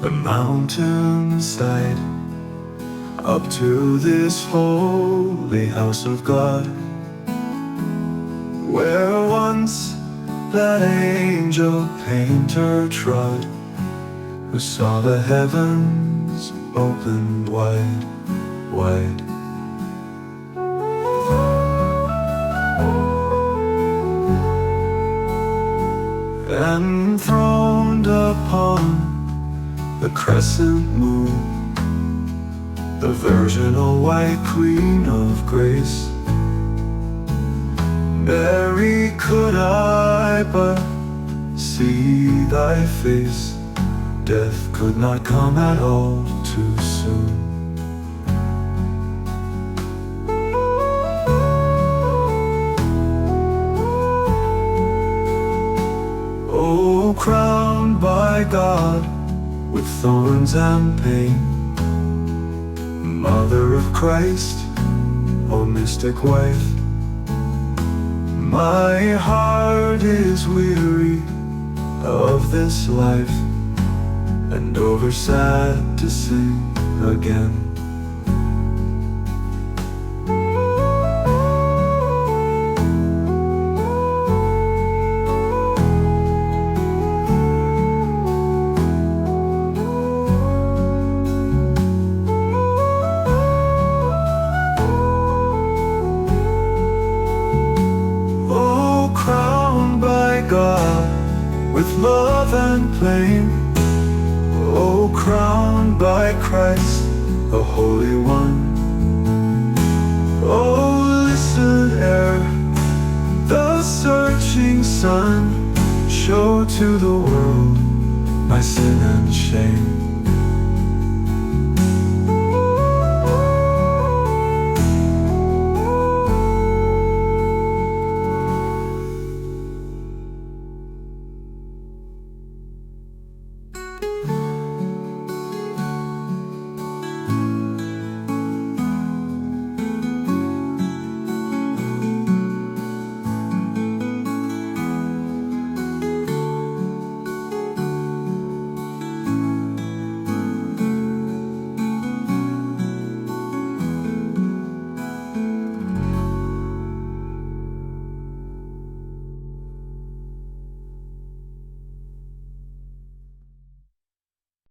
the mountainside, up to this holy house of God, where once that angel painter trod, who saw the heavens opened wide, wide. Enthroned upon the crescent moon, the virginal white queen of grace, Mary, could I but see thy face, death could not come at all too soon. Oh, crowned by God with thorns and pain, Mother of Christ, oh mystic wife, my heart is weary of this life, and over sad to sing again. With love and plain, oh, crowned by Christ, the Holy One. Oh, listen ere the searching sun show to the world my sin and shame.